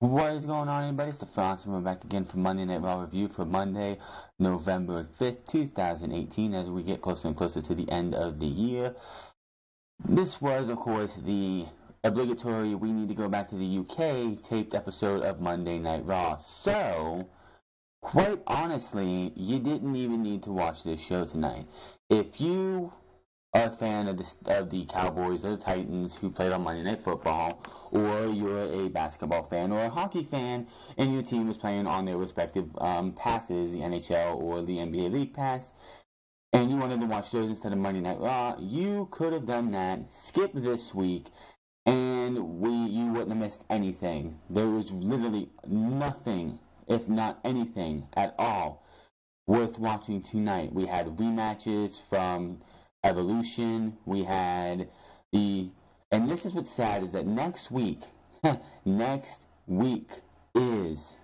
What is going on, everybody? It's the Fox, and we're back again for Monday Night Raw review for Monday, November 5th, 2018, as we get closer and closer to the end of the year. This was, of course, the obligatory We Need to Go Back to the UK taped episode of Monday Night Raw. So, quite honestly, you didn't even need to watch this show tonight. If you are a fan of the Cowboys or the Titans who played on Monday Night Football, or you're a basketball fan or a hockey fan and your team is playing on their respective passes, the NHL or the NBA League Pass, and you wanted to watch those instead of Monday Night Raw, you could have done that, skip this week, and you wouldn't have missed anything. There was literally nothing, if not anything at all, worth watching tonight. We had rematches from Evolution. We had and this is what's sad, is that next week is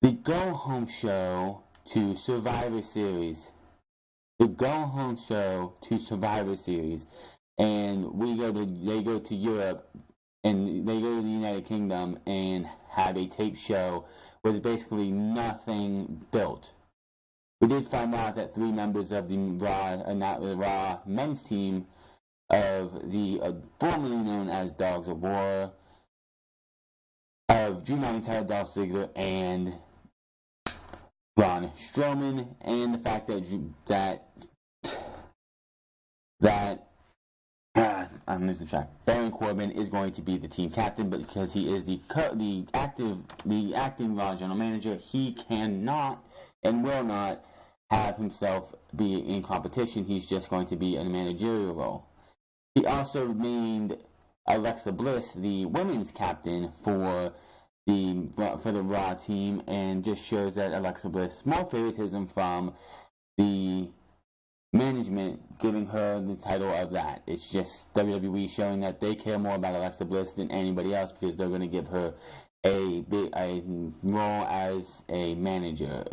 the go-home show to Survivor Series. The go-home show to Survivor Series. And they go to Europe, and they go to the United Kingdom and have a tape show with basically nothing built. We did find out that 3 members of the Raw men's team of the formerly known as Dogs of War, of Drew McIntyre, Dolph Ziggler, and Braun Strowman, and the fact that I'm losing track. Baron Corbin is going to be the team captain, but because he is the acting Raw general manager, he cannot and will not have himself be in competition. He's just going to be in a managerial role. He also named Alexa Bliss the women's captain for the Raw team, and just shows that Alexa Bliss more favoritism from the management giving her the title of that. It's just WWE showing that they care more about Alexa Bliss than anybody else, because they're going to give her a role as a manager,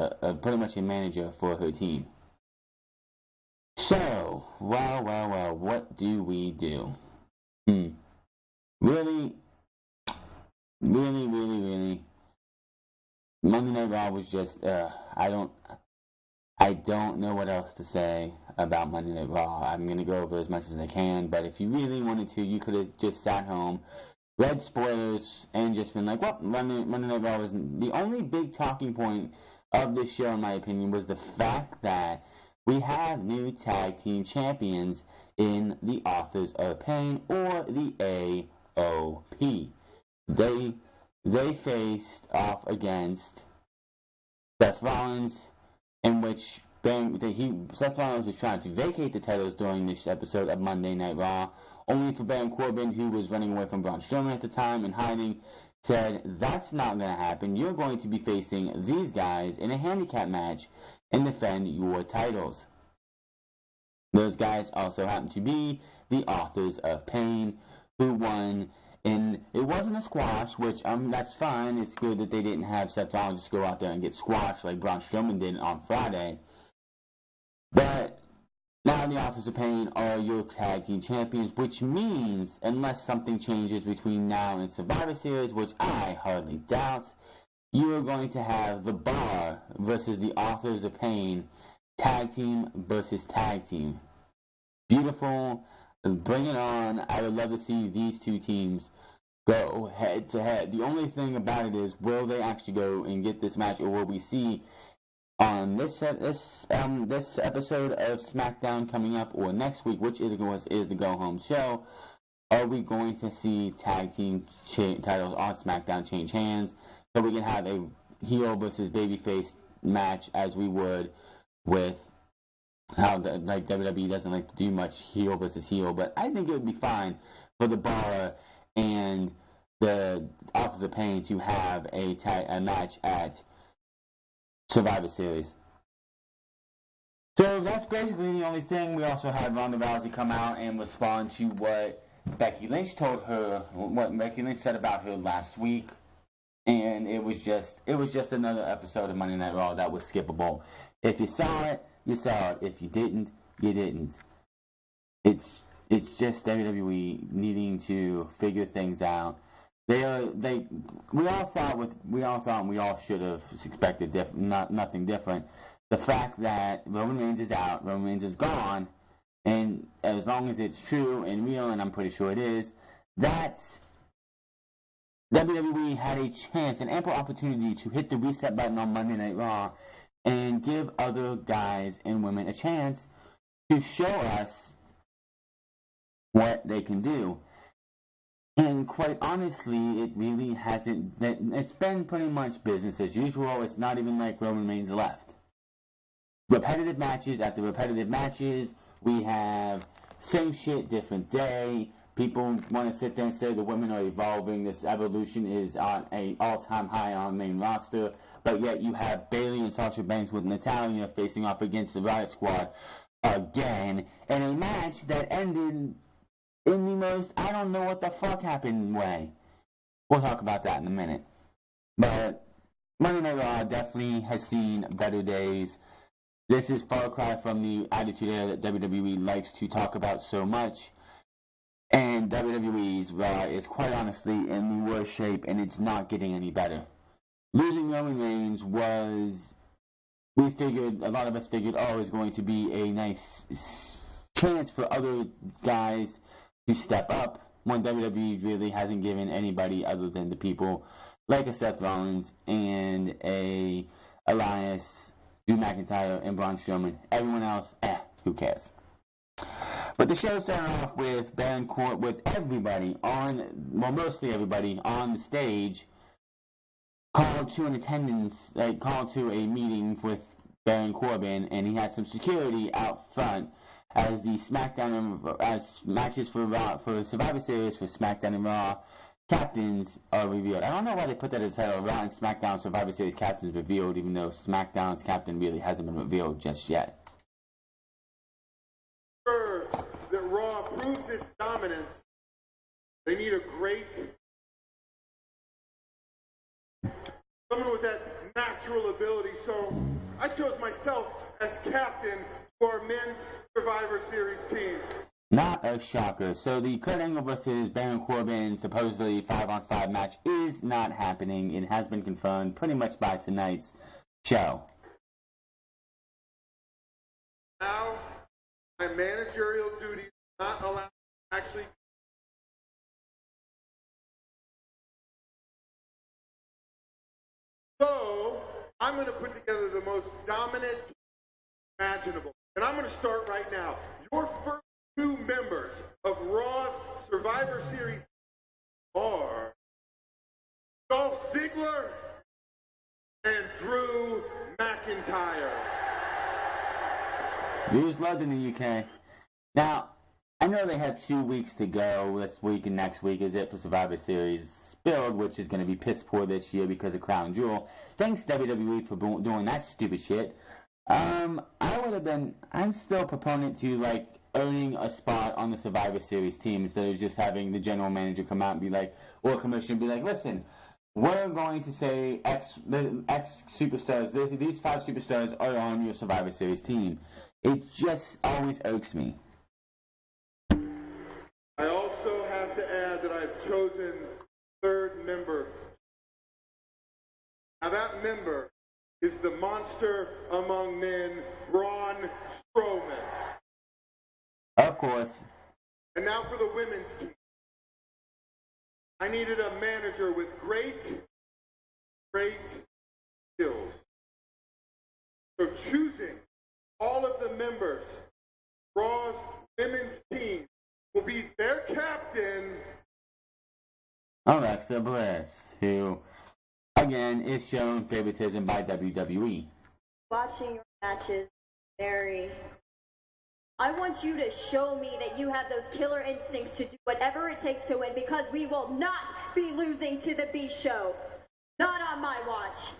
pretty much a manager for her team. So, well, what do we do? Really, Monday Night Raw was just, I don't know what else to say about Monday Night Raw. I'm going to go over as much as I can, but if you really wanted to, you could have just sat home, read spoilers, and just been like, well, Monday Night Raw was the only big talking point of this show, in my opinion, was the fact that we have new tag team champions in the Authors of Pain, or the AOP. They faced off against Seth Rollins, in which Seth Rollins was trying to vacate the titles during this episode of Monday Night Raw, only for Baron Corbin, who was running away from Braun Strowman at the time and hiding, said, that's not going to happen. You're going to be facing these guys in a handicap match and defend your titles. Those guys also happen to be the Authors of Pain, who won. And it wasn't a squash, which that's fine. It's good that they didn't have Seth Rollins just go out there and get squashed like Braun Strowman did on Friday. But now the Authors of Pain are your tag team champions, which means, unless something changes between now and Survivor Series, which I hardly doubt, you are going to have the Bar versus the Authors of Pain, tag team versus tag team. Beautiful. Bring it on. I would love to see these two teams go head to head. The only thing about it is, will they actually go and get this match, or will we see on this episode of SmackDown coming up, or next week, which is the go home show, are we going to see tag team titles on SmackDown change hands, so we can have a heel versus babyface match, as we would with how WWE doesn't like to do much heel versus heel, but I think it would be fine for the Bar and the Authors of Pain to have a match at Survivor Series. So that's basically the only thing. We also had Ronda Rousey come out and respond to what Becky Lynch said about her last week, and it was just another episode of Monday Night Raw that was skippable. If you saw it, you saw it. If you didn't, you didn't. It's just WWE needing to figure things out. We all thought and we all should have expected nothing different. The fact that Roman Reigns is out, Roman Reigns is gone, and as long as it's true and real, and I'm pretty sure it is, that WWE had a chance, an ample opportunity to hit the reset button on Monday Night Raw and give other guys and women a chance to show us what they can do. And quite honestly, it really hasn't. It's been pretty much business as usual. It's not even like Roman Reigns left. Repetitive matches after repetitive matches. We have same shit, different day. People want to sit there and say the women are evolving. This evolution is on an all-time high on main roster. But yet you have Bayley and Sasha Banks with Natalya facing off against the Riot Squad again in a match that ended in the most I don't know what the fuck happened way. We'll talk about that in a minute. But Monday Night Raw definitely has seen better days. This is far cry from the Attitude Era that WWE likes to talk about so much. And WWE's Raw is quite honestly in the worst shape, and it's not getting any better. Losing Roman Reigns was, a lot of us figured, it was going to be a nice chance for other guys to step up when WWE really hasn't given anybody other than the people like a Seth Rollins and a Elias, Drew McIntyre, and Braun Strowman. Everyone else, who cares? But the show started off with Baron Corbin, with everybody mostly everybody on the stage, called to a meeting with Baron Corbin, and he has some security out front as the as matches for Survivor Series for SmackDown and Raw captains are revealed. I don't know why they put that as title. Raw and SmackDown Survivor Series captains revealed, even though SmackDown's captain really hasn't been revealed just yet. Sure that Raw proves its dominance. They need a great someone with that natural ability. So I chose myself as captain for our men's Survivor Series team. Not a shocker. So the Kurt Angle versus Baron Corbin supposedly 5-on-5 match is not happening. It has been confirmed pretty much by tonight's show. Now, my managerial duties not allowed to actually. So I'm going to put together the most dominant imaginable. And I'm going to start right now. Your first two members of Raw's Survivor Series are Dolph Ziggler and Drew McIntyre. Drew's loved in the UK. Now, I know they have 2 weeks to go. This week and next week is it for Survivor Series Build, which is going to be piss poor this year because of Crown Jewel. Thanks WWE for doing that stupid shit. I'm still a proponent to earning a spot on the Survivor Series team instead of just having the general manager come out and be like, or commissioner be like, listen, we're going to say X superstars, these 5 superstars are on your Survivor Series team. It just always irks me. I also have to add that I've chosen third member. Now that member is the monster among men, Braun Strowman. Of course. And now for the women's team. I needed a manager with great skills. So choosing all of the members, Raw's women's team will be their captain, Alexa Bliss, who, again, is shown favoritism by WWE. Watching your matches, I want you to show me that you have those killer instincts to do whatever it takes to win, because we will not be losing to the B Show. Not on my watch.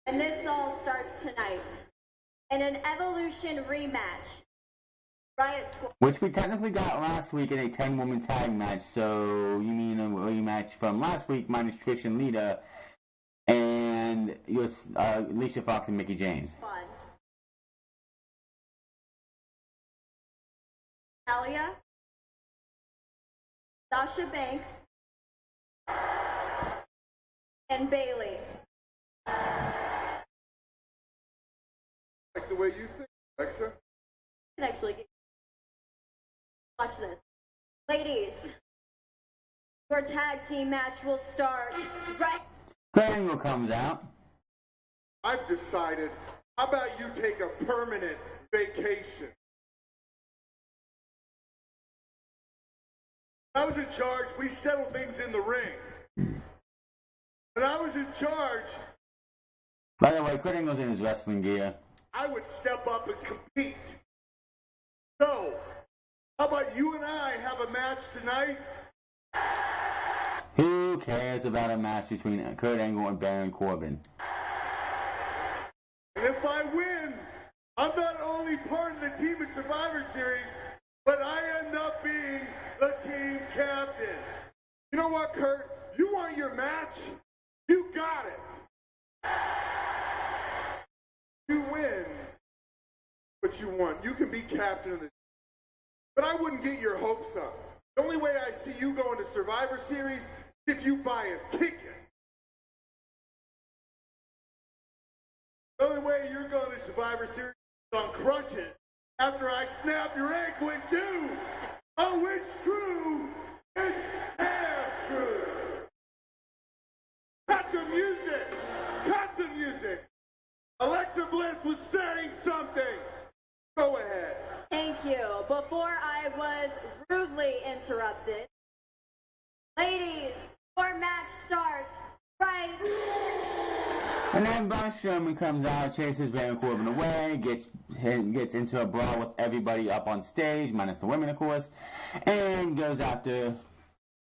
And this all starts tonight in an Evolution rematch. Riot Squad. Which we technically got last week in a 10-woman tag match, so you mean a rematch from last week minus Trish and Lita and Alicia Fox and Mickie James. Natalya, Sasha Banks, and Bailey. Like the way you think, Alexa. I can actually get... Watch this. Ladies, your tag team match will start right... Angle comes out. I've decided, how about you take a permanent vacation? I was in charge, we settle things in the ring. And I was in charge. By the way, Kurt Angle's in his wrestling gear. I would step up and compete. So, how about you and I have a match tonight? Who cares about a match between Kurt Angle and Baron Corbin? And if I win, I'm not only part of the team at Survivor Series, but I end up being the team captain. You know what, Kurt? You want your match? You got it. You win what you want. You can be captain of the team. But I wouldn't get your hopes up. The only way I see you going to Survivor Series is if you buy a ticket. The only way you're going to Survivor Series is on crutches after I snap your ankle in two. Oh, it's true. It's damn true. Cut the music. Cut the music. Alexa Bliss was saying something. Go ahead. Thank you. Before I was rudely interrupted, ladies, your match starts right. And then Braun Strowman comes out, chases Baron Corbin away, gets into a brawl with everybody up on stage, minus the women, of course, and goes after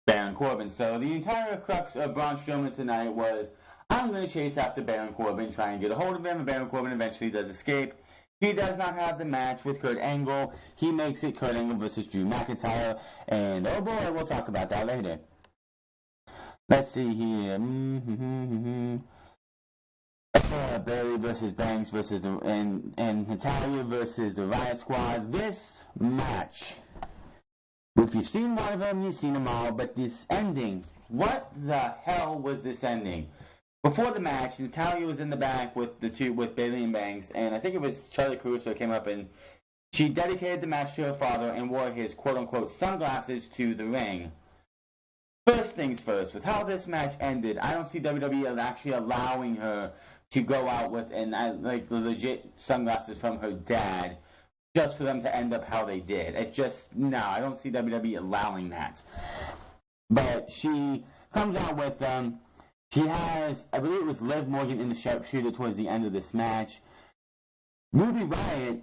Baron Corbin. So the entire crux of Braun Strowman tonight was, I'm going to chase after Baron Corbin, try and get a hold of him, and Baron Corbin eventually does escape. He does not have the match with Kurt Angle. He makes it Kurt Angle versus Drew McIntyre, and oh boy, we'll talk about that later. Let's see here. Bailey versus Banks versus and Natalia versus the Riot Squad. This match, if you've seen one of them, you've seen them all, but this ending, what the hell was this ending? Before the match, Natalia was in the back with Bailey and Banks, and I think it was Charlie Caruso came up and she dedicated the match to her father and wore his quote-unquote sunglasses to the ring. First things first, with how this match ended, I don't see WWE actually allowing her to go out with the legit sunglasses from her dad just for them to end up how they did. I don't see WWE allowing that. But she comes out with she has, I believe it was Liv Morgan in the sharpshooter towards the end of this match. Ruby Riott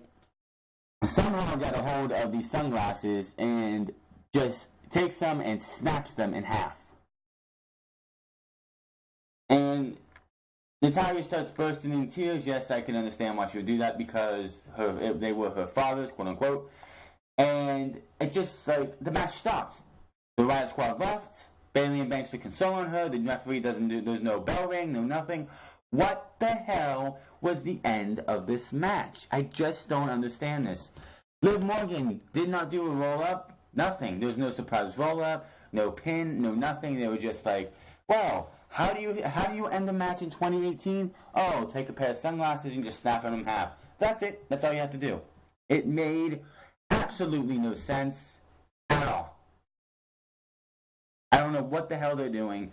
somehow got a hold of these sunglasses and just takes them and snaps them in half. And Natalia starts bursting in tears. Yes, I can understand why she would do that because they were her father's, quote unquote. And it just, the match stopped. The Riot Squad left. Bailey and Banks are consoling her. The referee there's no bell ring, no nothing. What the hell was the end of this match? I just don't understand this. Liv Morgan did not do a roll-up. Nothing. There was no surprise roll-up, no pin, no nothing. They were just like, well, how do you end the match in 2018? Oh, take a pair of sunglasses and just snap them in half. That's it. That's all you have to do. It made absolutely no sense at all. I don't know what the hell they're doing.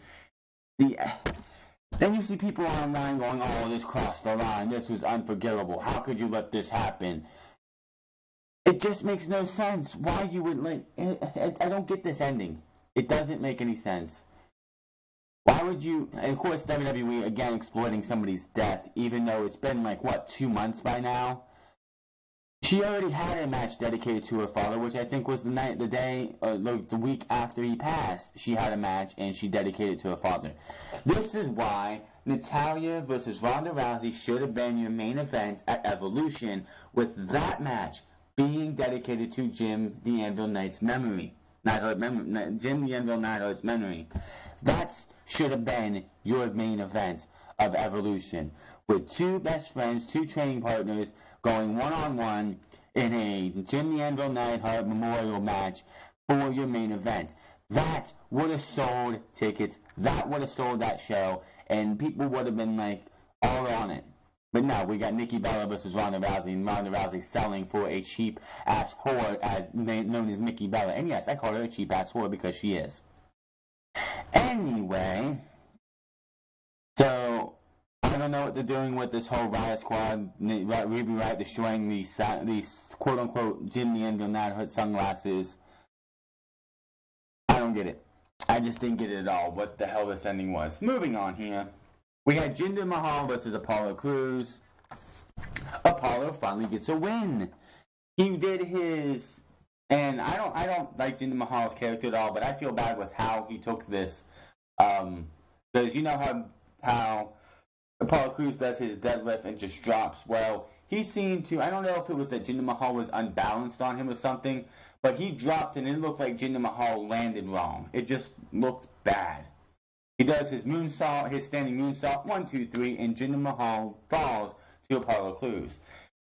Then you see people online going, oh, this crossed the line. This was unforgivable. How could you let this happen? It just makes no sense. Why you would I don't get this ending. It doesn't make any sense. Why would you... And of course, WWE, again, exploiting somebody's death, even though it's been, 2 months by now? She already had a match dedicated to her father, which I think was the week after he passed. She had a match, and she dedicated it to her father. This is why Natalia versus Ronda Rousey should have been your main event at Evolution, with that match being dedicated to Jim the Anvil Knight's memory. Jim the Anvil Neidhart's memory. That should have been your main event of Evolution, with two best friends, two training partners, going one-on-one in a Jim the Anvil Neidhart memorial match for your main event. that would have sold tickets. That would have sold that show, and people would have been like all on it. But no, we got Nikki Bella versus Ronda Rousey, and Ronda Rousey selling for a cheap-ass whore known as Nikki Bella. And yes, I call her a cheap-ass whore because she is. Anyway, so I don't know what they're doing with this whole Riot Squad, Ruby Riot destroying these quote-unquote Jim the Anvil Hood sunglasses. I don't get it. I just didn't get it at all, what the hell this ending was. Moving on here. We had Jinder Mahal versus Apollo Crews. Apollo finally gets a win. He did his, and I don't like Jinder Mahal's character at all, but I feel bad with how he took this, because you know how Apollo Crews does his deadlift and just drops. Well, he seemed to, I don't know if it was that Jinder Mahal was unbalanced on him or something, but he dropped and it looked like Jinder Mahal landed wrong. It just looked bad. He does his moonsault, his standing moonsault, 1, 2, 3, and Jinder Mahal falls to Apollo Crews.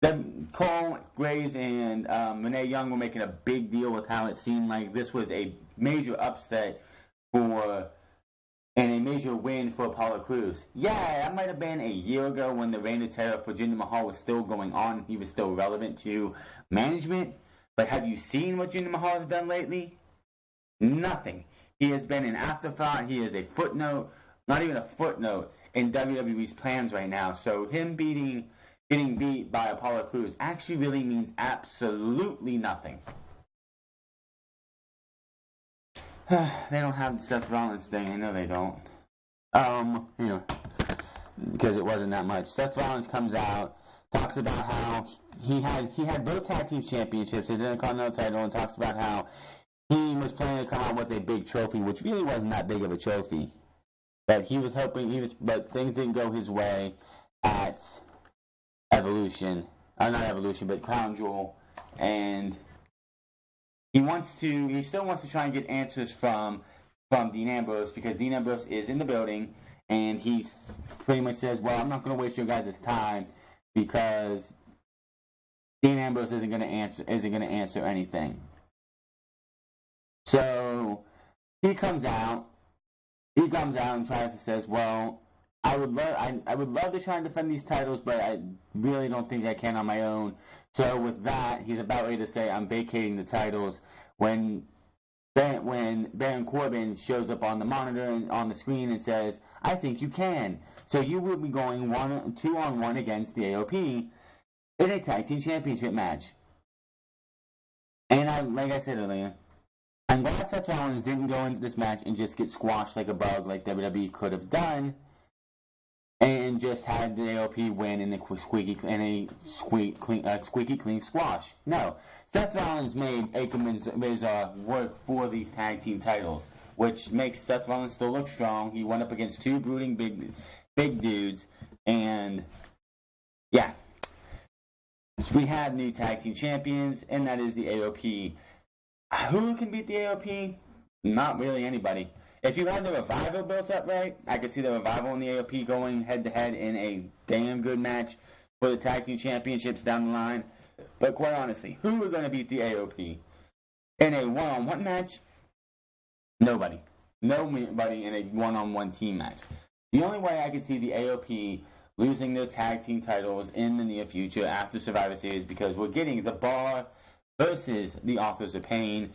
Then Cole, Graves, and Renee Young were making a big deal with how it seemed like this was a major upset and a major win for Apollo Crews. Yeah, that might have been a year ago when the Reign of Terror for Jinder Mahal was still going on. He was still relevant to management. But have you seen what Jinder Mahal has done lately? Nothing. He has been an afterthought. He is a footnote, not even a footnote, in WWE's plans right now. So him getting beat by Apollo Crews actually really means absolutely nothing. They don't have the Seth Rollins thing. I know they don't. Because it wasn't that much. Seth Rollins comes out, talks about how he had both tag team championships, his Intercontinental title, and talks about how he was planning to come out with a big trophy, which really wasn't that big of a trophy. But he was hoping but things didn't go his way at Evolution. Not Evolution, but Crown Jewel. And he still wants to try and get answers from Dean Ambrose, because Dean Ambrose is in the building, and he pretty much says, well, I'm not going to waste your guys' time because Dean Ambrose isn't going to answer anything. So he comes out and tries to says, well, I would love to try and defend these titles, but I really don't think I can on my own. So with that, he's about ready to say, I'm vacating the titles, when Baron Corbin shows up on the monitor and on the screen and says, I think you can. So you will be going 2-on-1 against the AOP in a tag team championship match. And like I said earlier, I'm glad Seth Rollins didn't go into this match and just get squashed like a bug like WWE could have done, and just had the AOP win in a squeaky clean squash. No, Seth Rollins made Akam work for these tag team titles, which makes Seth Rollins still look strong. He went up against two brooding big dudes, and yeah, we have new tag team champions, and that is the AOP. Who can beat the AOP? Not really anybody. If you had the Revival built up right, I could see the Revival and the AOP going head-to-head in a damn good match for the tag team championships down the line. But quite honestly, who is going to beat the AOP? In a one-on-one match? Nobody. Nobody in a one-on-one team match. The only way I could see the AOP losing their tag team titles in the near future after Survivor Series, because we're getting The Bar versus the Authors of Pain,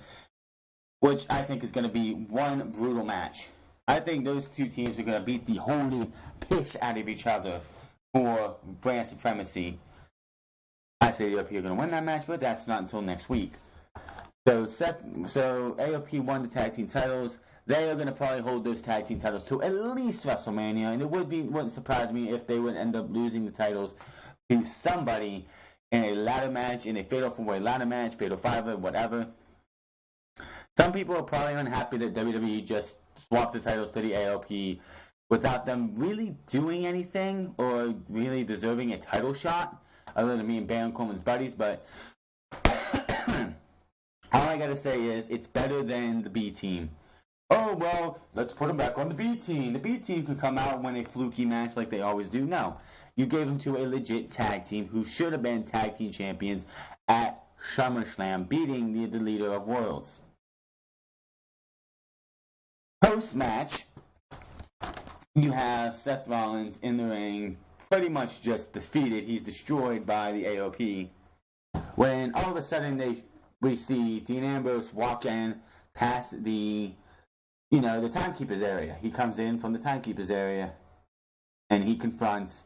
which I think is going to be one brutal match. I think those two teams are going to beat the holy piss out of each other for brand supremacy. I say the AOP are going to win that match, but that's not until next week. So AOP won the tag team titles. They are going to probably hold those tag team titles to at least WrestleMania, and it wouldn't surprise me if they would end up losing the titles to somebody in a ladder match, in a Fatal 4-Way ladder match, Fatal 5-Way, whatever. Some people are probably unhappy that WWE just swapped the titles to the AOP without them really doing anything or really deserving a title shot, other than me and Baron Corbin's buddies. But all I gotta say is it's better than the B team. Oh, well, let's put them back on the B team. The B team can come out and win a fluky match like they always do. No. You gave them to a legit tag team who should have been tag team champions at SummerSlam, beating the leader of worlds. Post-match, you have Seth Rollins in the ring, pretty much just defeated. He's destroyed by the AOP. When all of a sudden we see Dean Ambrose walk in past the timekeeper's area. He comes in from the timekeeper's area, and he confronts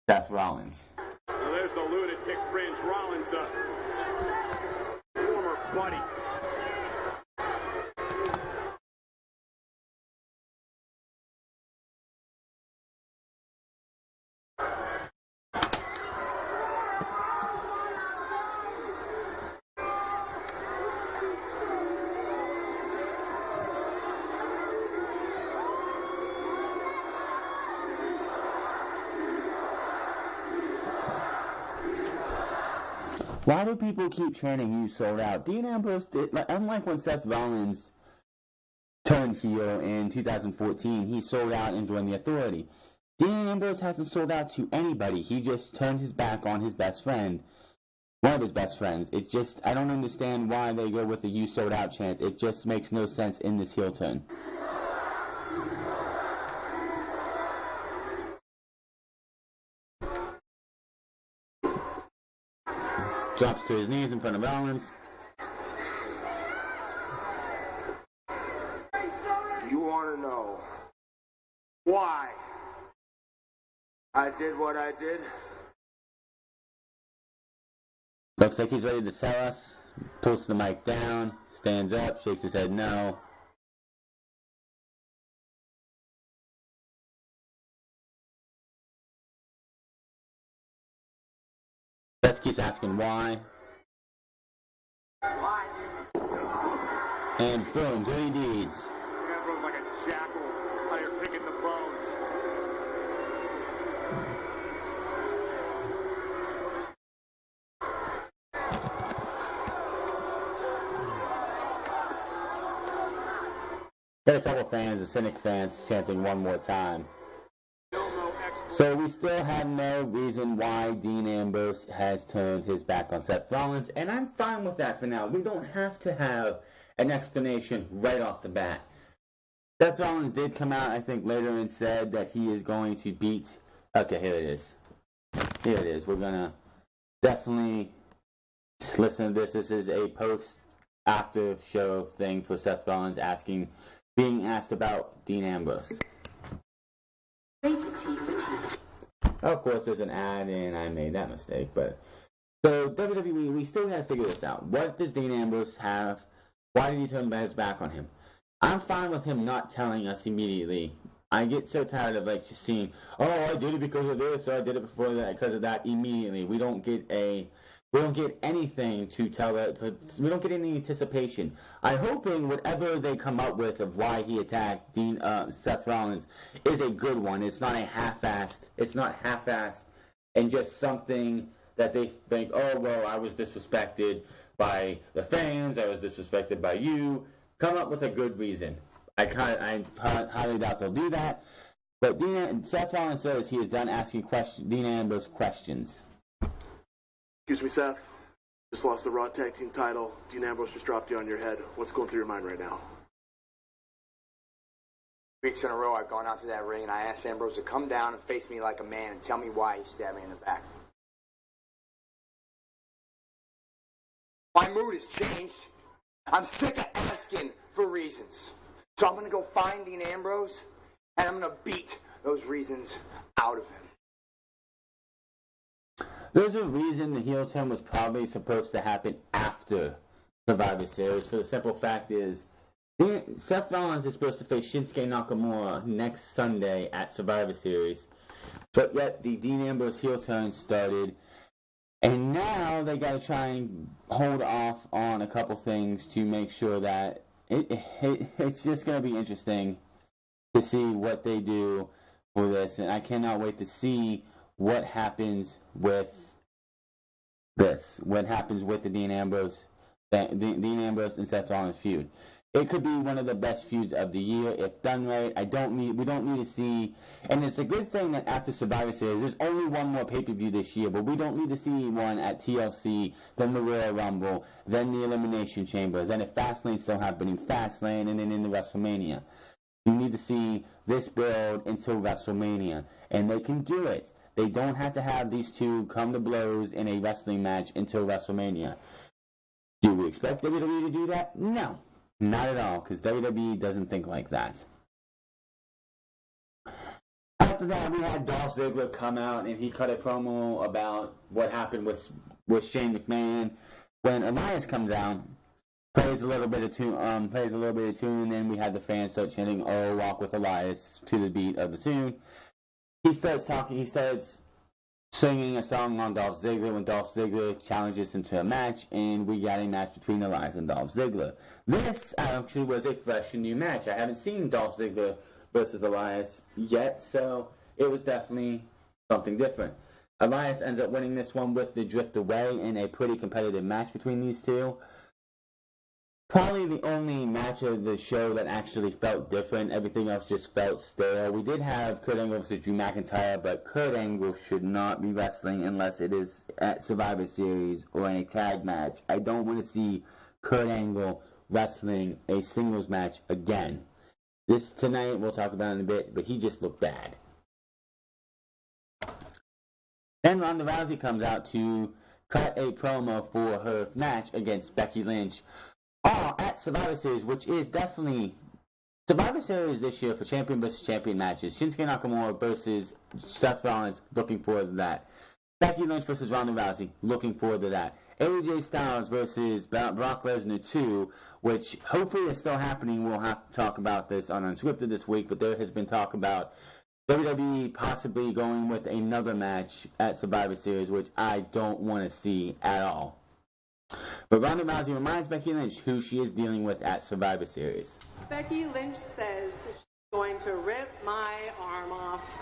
Seth Rollins. Well, there's the lunatic fringe Rollins, former buddy. Why do people keep chanting "you sold out"? Dean Ambrose did, unlike when Seth Rollins turned heel in 2014, he sold out and joined the Authority. Dean Ambrose hasn't sold out to anybody. He just turned his back on his best friend, one of his best friends. It just, I don't understand why they go with the "you sold out" chant. It just makes no sense in this heel turn. Drops to his knees in front of Rollins. You want to know why I did what I did? Looks like he's ready to tell us. Pulls the mic down, stands up, shakes his head no. Seth keeps asking why. Why? And boom, dirty deeds. Ambrose like a jackal out here picking the bones. Got a couple fans, the Cynic fans, chanting one more time. So we still have no reason why Dean Ambrose has turned his back on Seth Rollins, and I'm fine with that for now. We don't have to have an explanation right off the bat. Seth Rollins did come out, I think, later and said that he is going to beat... Okay, here it is. Here it is. We're going to definitely listen to this. This is a post-after show thing for Seth Rollins being asked about Dean Ambrose. Of course, there's an ad, and I made that mistake. But so WWE, we still got to figure this out. What does Dean Ambrose have? Why did he turn his back on him? I'm fine with him not telling us immediately. I get so tired of just seeing, oh, I did it because of this, or I did it before that because of that. Immediately, we don't get anything to tell us. We don't get any anticipation. I'm hoping whatever they come up with of why he attacked Seth Rollins is a good one. It's not half-assed, and just something that they think, oh, well, I was disrespected by the fans, I was disrespected by you. Come up with a good reason. I highly doubt they'll do that. But Seth Rollins says he is done asking Dean Ambrose questions. Excuse me, Seth. Just lost the Raw Tag Team title. Dean Ambrose just dropped you on your head. What's going through your mind right now? Weeks in a row, I've gone out to that ring and I asked Ambrose to come down and face me like a man and tell me why he stabbed me in the back. My mood has changed. I'm sick of asking for reasons. So I'm going to go find Dean Ambrose and I'm going to beat those reasons out of him. There's a reason the heel turn was probably supposed to happen after Survivor Series. For the simple fact is, Seth Rollins is supposed to face Shinsuke Nakamura next Sunday at Survivor Series, but yet the Dean Ambrose heel turn started, and now they got to try and hold off on a couple things to make sure that it's just going to be interesting to see what they do for this, and I cannot wait to see what happens with this. What happens with the Dean Ambrose and Seth Rollins feud? It could be one of the best feuds of the year if done right. We don't need to see, and it's a good thing that after Survivor Series, there's only one more pay-per-view this year, but we don't need to see one at TLC, then the Royal Rumble, then the Elimination Chamber, then if Fastlane still happening, Fastlane, and then in the WrestleMania. You need to see this build until WrestleMania, and they can do it. They don't have to have these two come to blows in a wrestling match until WrestleMania. Do we expect WWE to do that? No, not at all, because WWE doesn't think like that. After that, we had Dolph Ziggler come out, and he cut a promo about what happened with Shane McMahon. When Elias comes out, plays a little bit of tune, and then we had the fans start chanting, "Oh, walk with Elias," to the beat of the tune. He starts singing a song on Dolph Ziggler when Dolph Ziggler challenges him to a match, and we got a match between Elias and Dolph Ziggler. This actually was a fresh and new match. I haven't seen Dolph Ziggler versus Elias yet, so it was definitely something different. Elias ends up winning this one with the drift away in a pretty competitive match between these two. Probably the only match of the show that actually felt different. Everything else just felt stale. We did have Kurt Angle versus Drew McIntyre, but Kurt Angle should not be wrestling unless it is at Survivor Series or in a tag match. I don't want to see Kurt Angle wrestling a singles match again. This tonight, we'll talk about it in a bit, but he just looked bad. Then Ronda Rousey comes out to cut a promo for her match against Becky Lynch. All at Survivor Series, which is definitely Survivor Series this year for champion versus champion matches. Shinsuke Nakamura versus Seth Rollins, looking forward to that. Becky Lynch versus Ronda Rousey, looking forward to that. AJ Styles versus Brock Lesnar 2, which hopefully is still happening. We'll have to talk about this on Unscripted this week, but there has been talk about WWE possibly going with another match at Survivor Series, which I don't want to see at all. But Ronda Rousey reminds Becky Lynch who she is dealing with at Survivor Series. Becky Lynch says she's going to rip my arm off.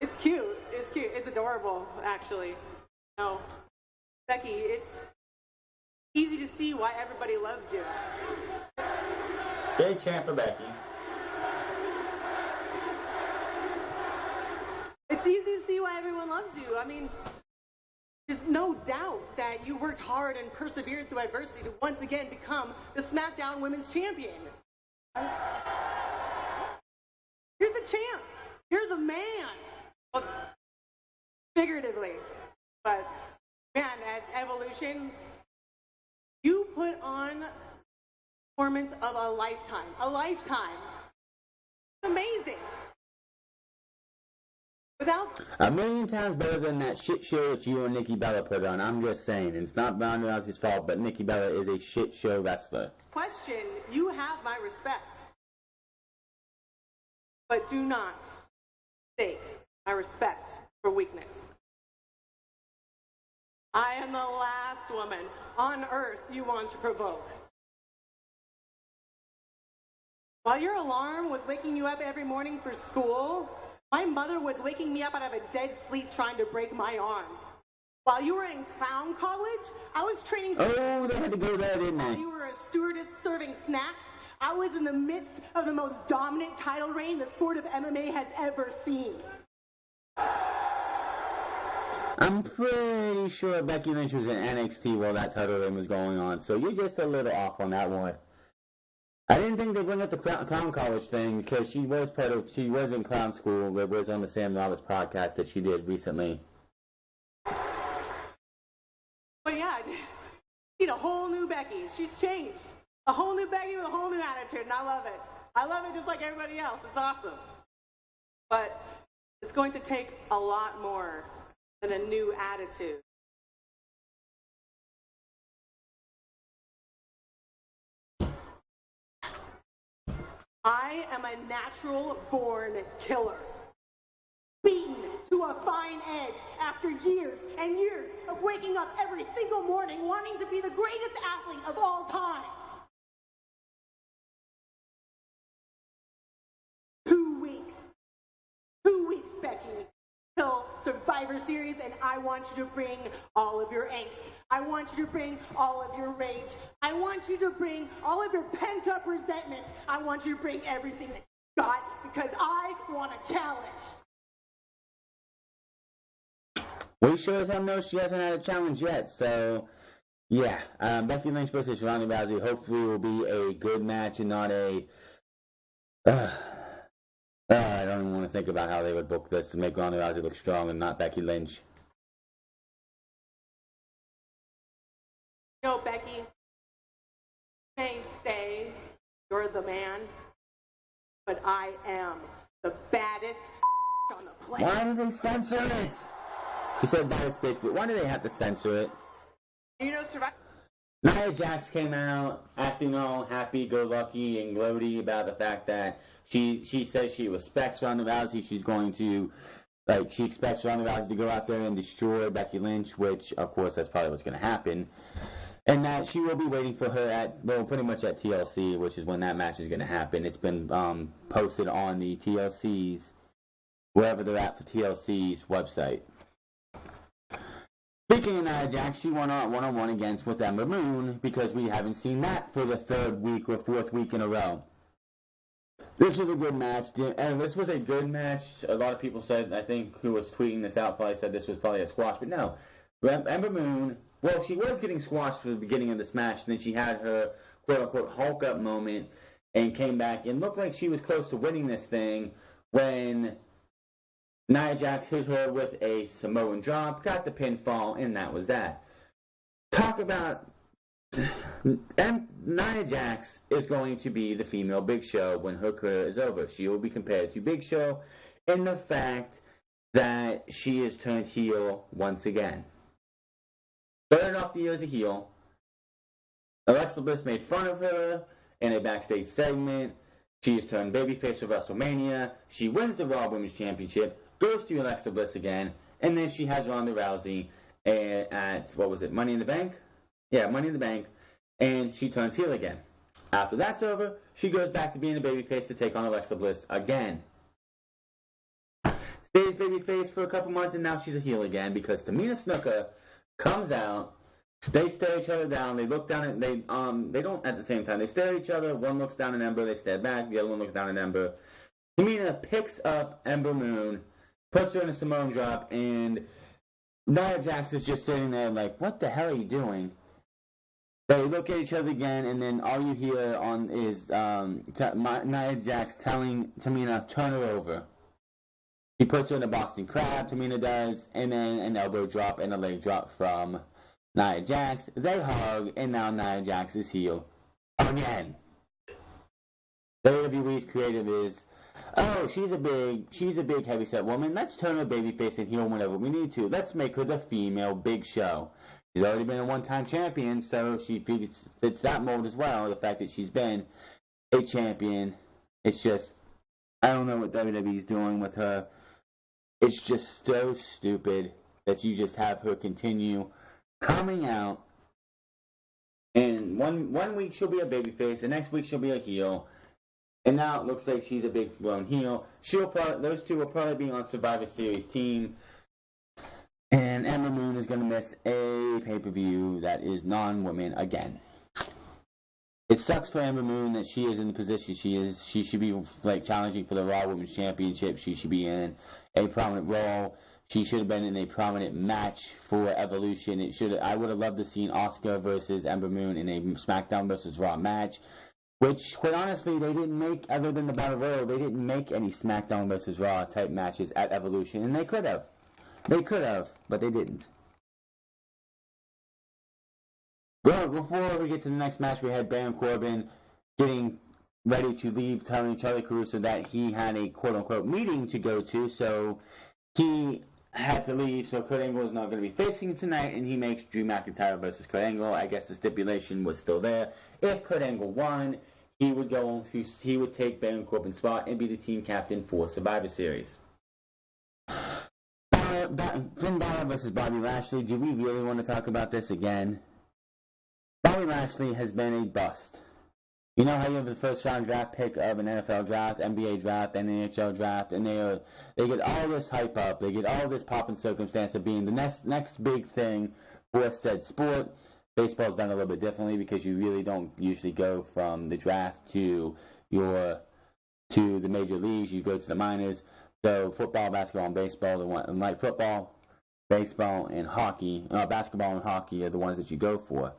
It's cute. It's cute. It's adorable, actually. No, Becky, it's easy to see why everybody loves you. Big chant for Becky. It's easy to see why everyone loves you. I mean, there's no doubt that you worked hard and persevered through adversity to once again become the SmackDown Women's Champion. You're the champ. You're the man. Well, figuratively. But, man, at Evolution, you put on a performance of a lifetime. A lifetime. Amazing. Without a million times better than that shit show that you and Nikki Bella put on. I'm just saying. And it's not Ronda Rousey's fault, but Nikki Bella is a shit show wrestler. question, you have my respect. But do not take my respect for weakness. I am the last woman on earth you want to provoke. While your alarm was waking you up every morning for school, my mother was waking me up out of a dead sleep trying to break my arms. While you were in clown college, I was training. Oh, they had to go there, didn't they? While you were a stewardess serving snacks, I was in the midst of the most dominant title reign the sport of MMA has ever seen. I'm pretty sure Becky Lynch was in NXT while that title reign was going on, so you're just a little off on that one. I didn't think they'd bring up the clown college thing because she was in clown school. It was on the Sam Roberts podcast that she did recently. But yeah, need a whole new Becky. She's changed. A whole new Becky with a whole new attitude, and I love it. I love it just like everybody else. It's awesome. But it's going to take a lot more than a new attitude. I am a natural-born killer, beaten to a fine edge after years and years of waking up every single morning wanting to be the greatest athlete of all time. 2 weeks. 2 weeks, Becky, till Survivor Series, and I want you to bring all of your angst. I want you to bring all of your rage. I want you to bring all of your pent-up resentment. I want you to bring everything that you got because I want a challenge. We sure as hell know she hasn't had a challenge yet, so Yeah, Becky Lynch versus Ronda Rousey hopefully will be a good match and not a. I don't even want to think about how they would book this to make Ronda Rousey look strong and not Becky Lynch. No, Becky, you may say you're the man, but I am the baddest on the planet. Why do they censor it? She said baddest bitch, but why do they have to censor it? You know, Survivor. Nia Jax came out acting all happy-go-lucky and gloaty about the fact that she says she respects Ronda Rousey. She's going to, she expects Ronda Rousey to go out there and destroy Becky Lynch, which, of course, that's probably what's going to happen. And that she will be waiting for her pretty much at TLC, which is when that match is going to happen. It's been posted on the TLC's, wherever they're at for TLC's website. Speaking of Nia Jax, she won on one-on-one against with Ember Moon because we haven't seen that for the third week or fourth week in a row. This was a good match, and this was a good match. A lot of people said, I think, who was tweeting this out probably said this was probably a squash, but no. Ember Moon, well, she was getting squashed for the beginning of this match, and then she had her quote-unquote Hulk-up moment and came back and looked like she was close to winning this thing when Nia Jax hit her with a Samoan drop, got the pinfall, and that was that. Talk about... Nia Jax is going to be the female Big Show when her career is over. She will be compared to Big Show in the fact that she is turned heel once again. Started off the year as a heel. Alexa Bliss made fun of her in a backstage segment. She is turned babyface for WrestleMania. She wins the Raw Women's Championship, goes to Alexa Bliss again, and then she has Ronda Rousey at, what was it, Money in the Bank? Yeah, Money in the Bank, and she turns heel again. After that's over, she goes back to being a babyface to take on Alexa Bliss again. Stays babyface for a couple months, and now she's a heel again because Tamina Snuka comes out. They stare each other down. They look down at they don't at the same time. They stare at each other. One looks down at Ember. They stare back. The other one looks down at Ember. Tamina picks up Ember Moon, puts her in a Samoan drop, and Nia Jax is just sitting there like, "What the hell are you doing?" They look at each other again, and then all you hear is Nia Jax telling Tamina, "Turn her over." He puts her in a Boston Crab. Tamina does, and then an elbow drop and a leg drop from Nia Jax. They hug, and now Nia Jax is heel again. WWE's creative is, oh, she's a big heavyset woman. Let's turn her babyface and heel whenever we need to. Let's make her the female Big Show. She's already been a one-time champion, so she fits that mold as well. The fact that she's been a champion, it's just, I don't know what WWE's doing with her. It's just so stupid that you just have her continue coming out, and one week she'll be a babyface, the next week she'll be a heel, and now it looks like she's a big blown heel. Those two will probably be on Survivor Series team, and Ember Moon is going to miss a pay-per-view that is non-women again. It sucks for Ember Moon that she is in the position she is. She should be challenging for the Raw Women's Championship. She should be in a prominent role. She should have been in a prominent match for Evolution. I would have loved to see Asuka versus Ember Moon in a SmackDown versus Raw match, which, quite honestly, they didn't make, other than the Battle Royal, they didn't make any SmackDown versus Raw type matches at Evolution, and they could have. They could have, but they didn't. Well, before we get to the next match, we had Baron Corbin getting ready to leave, telling Charlie Caruso that he had a quote-unquote meeting to go to, so he had to leave, so Kurt Angle is not going to be facing him tonight, and he makes Drew McIntyre versus Kurt Angle. I guess the stipulation was still there. If Kurt Angle won, he would take Baron Corbin's spot and be the team captain for Survivor Series. Finn Balor versus Bobby Lashley. Do we really want to talk about this again? Bobby Lashley has been a bust. You know how you have the first round draft pick of an NFL draft, NBA draft, and NHL draft, and they get all this hype up, they get all this pop and circumstance of being the next big thing for said sport. Baseball's done a little bit differently because you really don't usually go from the draft to the major leagues. You go to the minors. So football, basketball, and baseball, football, baseball, and hockey, basketball and hockey are the ones that you go for.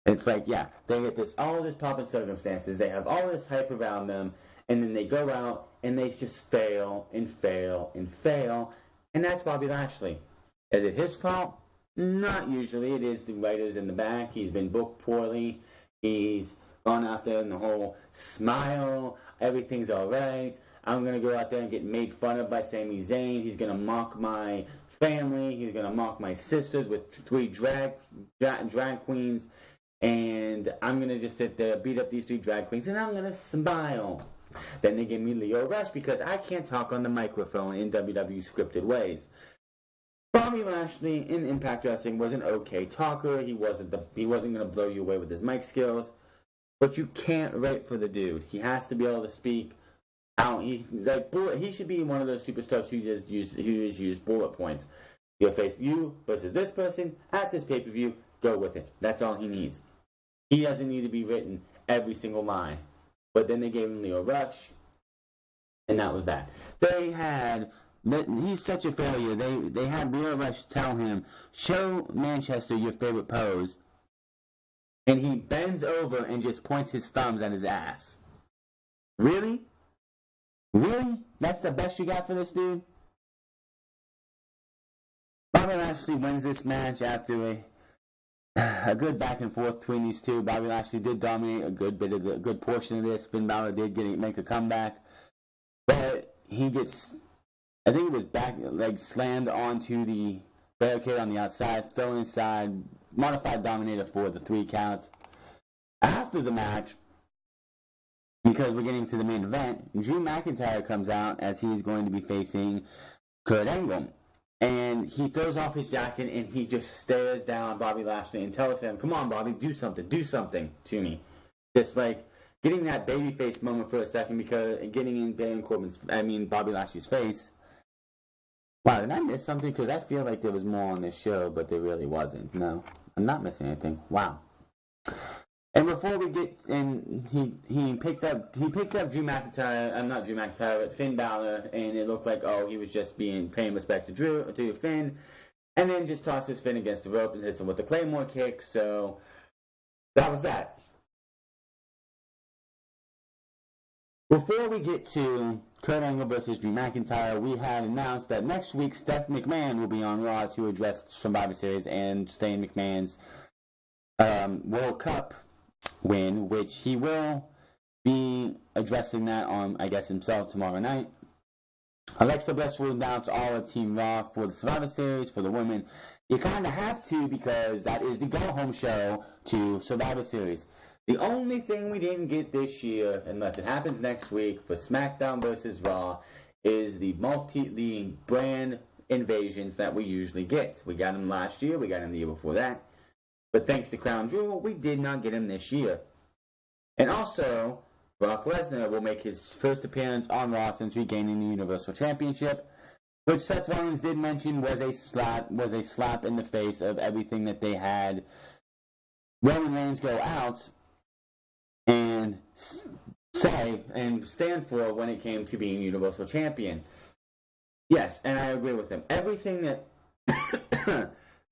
It's like, yeah, they get all this pomp and circumstances, they have all this hype around them, and then they go out and they just fail and fail and fail, and that's Bobby Lashley. Is it his fault? Not usually. It is the writers in the back. He's been booked poorly. He's gone out there in the whole smile, everything's all right. I'm going to go out there and get made fun of by Sami Zayn. He's going to mock my family. He's going to mock my sisters with 3 drag queens. And I'm going to just sit there, beat up these 3 drag queens, and I'm going to smile. Then they give me Lio Rush because I can't talk on the microphone in WWE scripted ways. Bobby Lashley in Impact Wrestling was an okay talker. He wasn't going to blow you away with his mic skills. But you can't write for the dude. He has to be able to speak out. He should be one of those superstars who just use bullet points. You'll face you versus this person at this pay-per-view. Go with it. That's all he needs. He doesn't need to be written every single line. But then they gave him Lio Rush, and that was that. He's such a failure. They had Lio Rush tell him, show Manchester your favorite pose. And he bends over and just points his thumbs at his ass. Really? Really? That's the best you got for this dude? Bobby Lashley wins this match after a good back and forth between these two. Bobby Lashley did dominate a good portion of this. Finn Balor did make a comeback. But he gets, I think it was slammed onto the barricade on the outside, thrown inside, modified dominator for the 3 count. After the match, because we're getting to the main event, Drew McIntyre comes out as he's going to be facing Kurt Angle. And he throws off his jacket and he just stares down Bobby Lashley and tells him, come on, Bobby, do something to me. Just like getting that babyface moment for a second, because getting in Bobby Lashley's face. Wow, did I miss something? Because I feel like there was more on this show, but there really wasn't. No, I'm not missing anything. Wow. And before we get in, he picked up Drew McIntyre. Not Drew McIntyre, but Finn Balor, and it looked like he was just paying respect to Finn, and then just tosses Finn against the rope and hits him with the Claymore kick. So that was that. Before we get to Kurt Angle versus Drew McIntyre, we had announced that next week Steph McMahon will be on Raw to address Survivor Series and Shane McMahon's World Cup win, which he will be addressing that on, I guess, himself tomorrow night. Alexa Bliss will announce all of Team Raw for the Survivor Series for the women. You kind of have to, because that is the go-home show to Survivor Series. The only thing we didn't get this year, unless it happens next week for SmackDown versus Raw, is the brand invasions that we usually get. We got them last year, we got them the year before that. But thanks to Crown Jewel, we did not get him this year. And also, Brock Lesnar will make his first appearance on Raw since regaining the Universal Championship, which Seth Rollins did mention was a slap in the face of everything that they had Roman Reigns go out and say and stand for when it came to being Universal Champion. Yes, and I agree with him. Everything that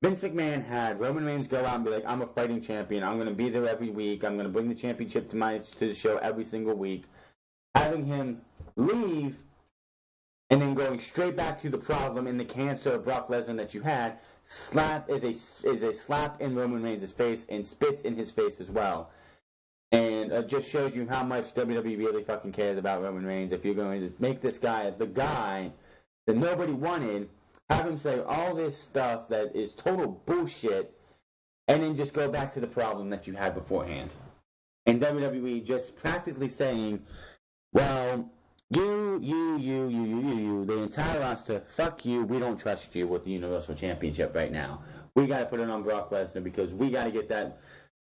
Vince McMahon had Roman Reigns go out and be like, I'm a fighting champion. I'm going to be there every week. I'm going to bring the championship to the show every single week. Having him leave and then going straight back to the problem and the cancer of Brock Lesnar that you had, is a slap in Roman Reigns' face and spits in his face as well. And it just shows you how much WWE really fucking cares about Roman Reigns. If you're going to make this guy the guy that nobody wanted, have him say all this stuff that is total bullshit, and then just go back to the problem that you had beforehand. And WWE just practically saying, well, you, the entire roster, fuck you, we don't trust you with the Universal Championship right now. We got to put it on Brock Lesnar because we got to get that.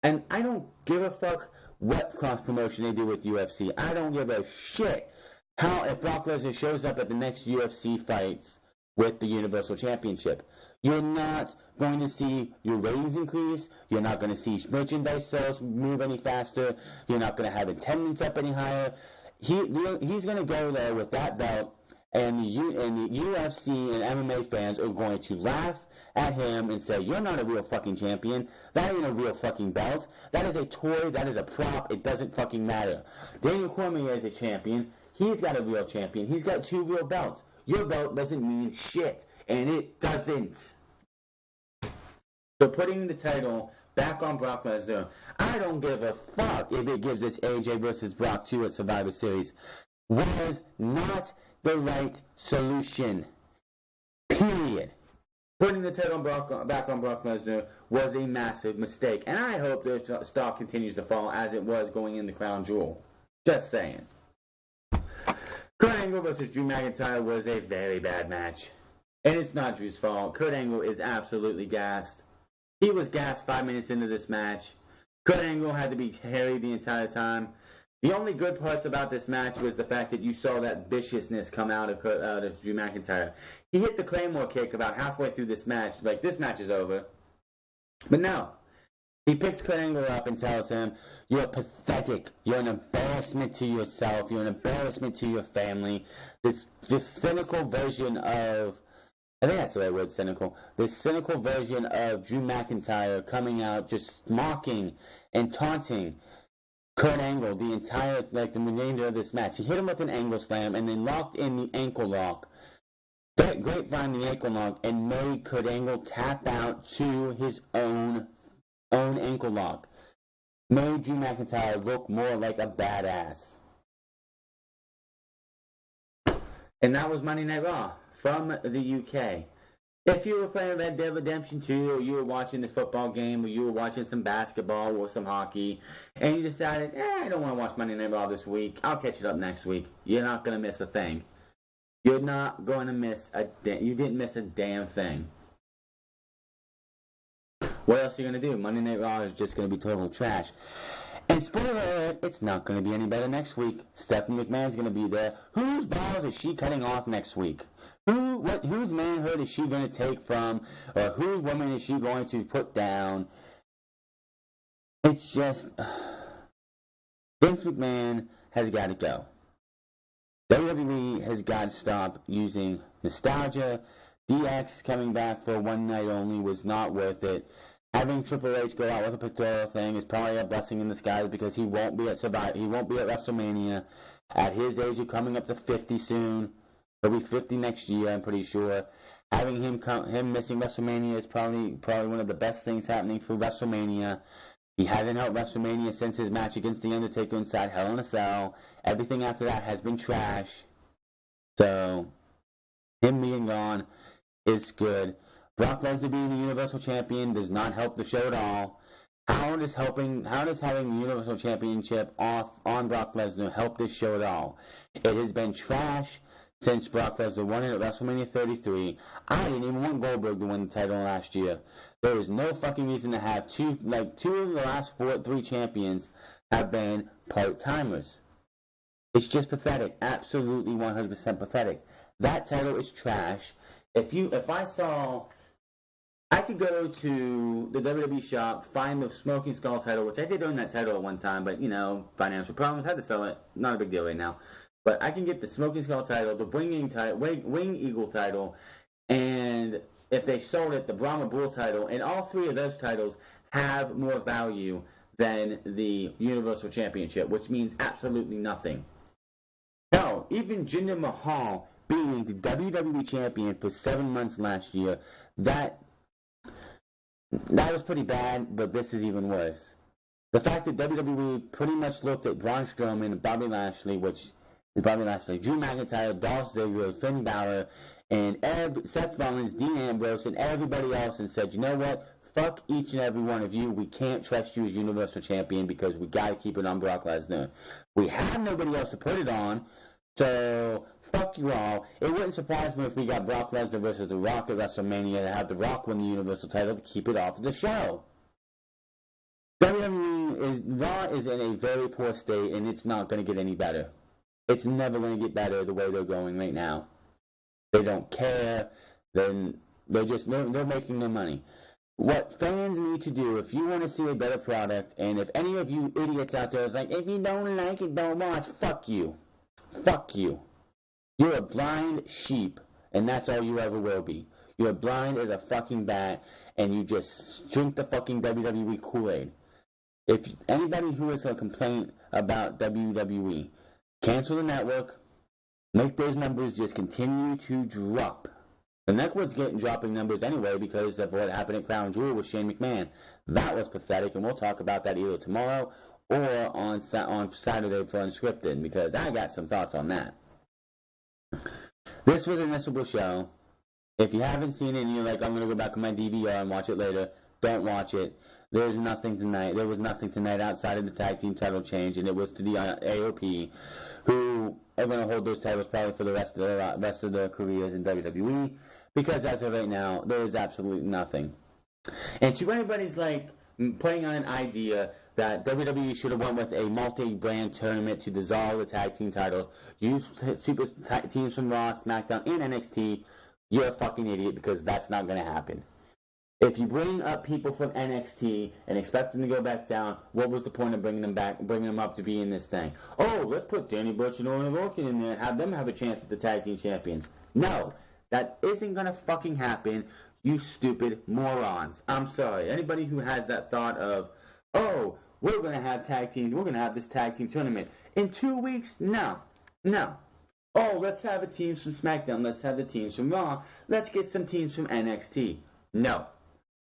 And I don't give a fuck what cross promotion they do with UFC. I don't give a shit how if Brock Lesnar shows up at the next UFC fights with the Universal Championship. You're not going to see your ratings increase. You're not going to see merchandise sales move any faster. You're not going to have attendance up any higher. He's going to go there with that belt and the UFC and MMA fans are going to laugh at him and say, you're not a real fucking champion. That ain't a real fucking belt. That is a toy. That is a prop. It doesn't fucking matter. Daniel Cormier is a champion. He's got a real champion. He's got 2 real belts. Your belt doesn't mean shit, and it doesn't. So putting the title back on Brock Lesnar, I don't give a fuck if it gives us AJ versus Brock 2 at Survivor Series, was not the right solution. Period. Putting the title back on Brock Lesnar was a massive mistake, and I hope their stock continues to fall as it was going in the Crown Jewel. Just saying. Kurt Angle versus Drew McIntyre was a very bad match, and it's not Drew's fault. Kurt Angle is absolutely gassed. He was gassed 5 minutes into this match. Kurt Angle had to be carried the entire time. The only good parts about this match was the fact that you saw that viciousness come out of Drew McIntyre. He hit the Claymore kick about halfway through this match, like this match is over. But no. He picks Kurt Angle up and tells him, you're pathetic. You're an embarrassment to yourself. You're an embarrassment to your family. This cynical version of... I think that's the right word, cynical. This cynical version of Drew McIntyre coming out just mocking and taunting Kurt Angle the entire, the remainder of this match. He hit him with an angle slam and then locked in the ankle lock. That grapevine the ankle lock and made Kurt Angle tap out to his own ankle lock. Made Drew McIntyre look more like a badass. And that was Monday Night Raw from the UK. If you were playing Red Dead Redemption 2, or you were watching the football game, or you were watching some basketball or some hockey, and you decided, I don't want to watch Monday Night Raw this week, I'll catch it up next week. You're not going to miss a thing. You're not going to miss you didn't miss a damn thing. What else are you going to do? Monday Night Raw is just going to be total trash. And spoiler alert, it's not going to be any better next week. Stephanie McMahon's going to be there. Whose balls is she cutting off next week? Whose manhood is she going to take from, or whose woman is she going to put down? It's just... Vince McMahon has got to go. WWE has got to stop using nostalgia. DX coming back for one night only was not worth it. Having Triple H go out with a pictorial thing is probably a blessing in disguise because he won't be at Survivor. He won't be at WrestleMania. At his age, he's coming up to 50 soon. He'll be 50 next year, I'm pretty sure. Having him missing WrestleMania is probably one of the best things happening for WrestleMania. He hasn't held WrestleMania since his match against The Undertaker inside Hell in a Cell. Everything after that has been trash. So, him being gone is good. Brock Lesnar being the Universal Champion does not help the show at all. How does having the Universal Championship off on Brock Lesnar help this show at all? It has been trash since Brock Lesnar won it at WrestleMania 33. I didn't even want Goldberg to win the title last year. There is no fucking reason to have two of the last 3 champions have been part-timers. It's just pathetic. Absolutely 100% pathetic. That title is trash. I could go to the WWE shop, find the Smoking Skull title, which I did own that title at one time, but, financial problems, had to sell it. Not a big deal right now. But I can get the Smoking Skull title, the Wing Eagle title, and if they sold it, the Brahma Bull title, and all 3 of those titles have more value than the Universal Championship, which means absolutely nothing. Hell, even Jinder Mahal being the WWE Champion for 7 months last year, that was pretty bad, but this is even worse. The fact that WWE pretty much looked at Braun Strowman, Bobby Lashley, Drew McIntyre, Dolph Ziggler, Finn Balor, and Seth Rollins, Dean Ambrose, and everybody else and said, you know what? Fuck each and every one of you. We can't trust you as Universal Champion because we got to keep it on Brock Lesnar. We have nobody else to put it on, so fuck you all. It wouldn't surprise me if we got Brock Lesnar versus The Rock at WrestleMania to have The Rock win the Universal title to keep it off of the show. Raw is in a very poor state, and it's not going to get any better. It's never going to get better the way they're going right now. They don't care. They're making their money. What fans need to do, if you want to see a better product, and if any of you idiots out there is like, if you don't like it, don't watch, fuck you. Fuck you. You're a blind sheep, and that's all you ever will be. You're blind as a fucking bat, and you just drink the fucking WWE Kool-Aid. If anybody who has a complaint about WWE, cancel the network, make those numbers just continue to drop. The network's dropping numbers anyway because of what happened at Crown Jewel with Shane McMahon. That was pathetic, and we'll talk about that either tomorrow or on Saturday for Unscripted, because I got some thoughts on that. This was a missable show. If you haven't seen it and you're like, I'm going to go back on my DVR and watch it later, don't watch it. There's nothing tonight. There was nothing tonight outside of the tag team title change, and it was to the AOP, who are going to hold those titles probably for the rest of their careers in WWE, because as of right now, there is absolutely nothing. And to anybody's like putting on an idea that WWE should have went with a multi-brand tournament to dissolve the tag team title, use super teams from Raw, SmackDown, and NXT, you're a fucking idiot, because that's not going to happen. If you bring up people from NXT and expect them to go back down, what was the point of bringing them up to be in this thing? Oh, let's put Danny Burch and Owen Lorcan in there and have them have a chance at the tag team champions. No, that isn't going to fucking happen, you stupid morons. I'm sorry. Anybody who has that thought of, oh, we're going to have this tag team tournament in 2 weeks? No. Oh, let's have the teams from SmackDown. Let's have the teams from Raw. Let's get some teams from NXT. No.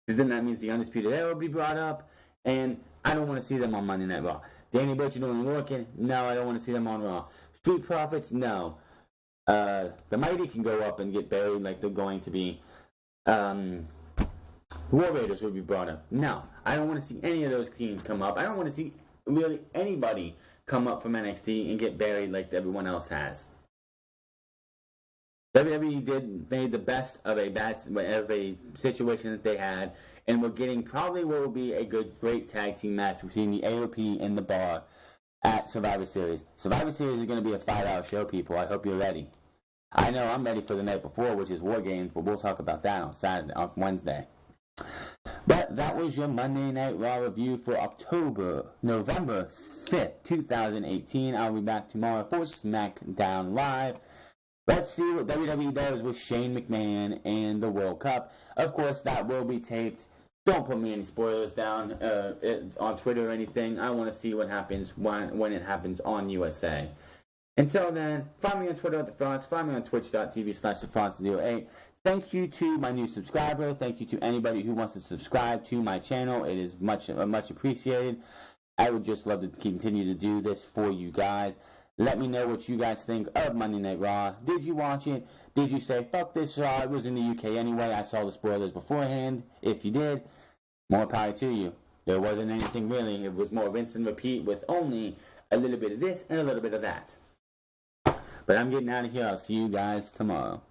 Because then that means the Undisputed Era will be brought up, and I don't want to see them on Monday Night Raw. Danny Burch and Owen Lorcan? No, I don't want to see them on Raw. Street Profits? No. The Mighty can go up and get buried like they're going to be. War Raiders will be brought up. No, I don't want to see any of those teams come up. I don't want to see really anybody come up from NXT and get buried like everyone else has. WWE made the best of a situation that they had, and we're getting probably what will be a great tag team match between the AOP and the Bar at Survivor Series. Survivor Series is going to be a 5-hour show, people. I hope you're ready. I know I'm ready for the night before, which is War Games, but we'll talk about that on Wednesday. But that was your Monday Night Raw review for November 5th, 2018. I'll be back tomorrow for SmackDown Live. Let's see what WWE does with Shane McMahon and the World Cup. Of course, that will be taped. Don't put me any spoilers down on Twitter or anything. I want to see what happens when it happens on USA. Until then, find me on Twitter at TheFrance. Find me on twitch.tv/TheFrance08. Thank you to my new subscriber. Thank you to anybody who wants to subscribe to my channel. It is much appreciated. I would just love to continue to do this for you guys. Let me know what you guys think of Monday Night Raw. Did you watch it? Did you say, fuck this Raw, it was in the UK anyway, I saw the spoilers beforehand? If you did, more power to you. There wasn't anything really. It was more rinse and repeat with only a little bit of this and a little bit of that. But I'm getting out of here. I'll see you guys tomorrow.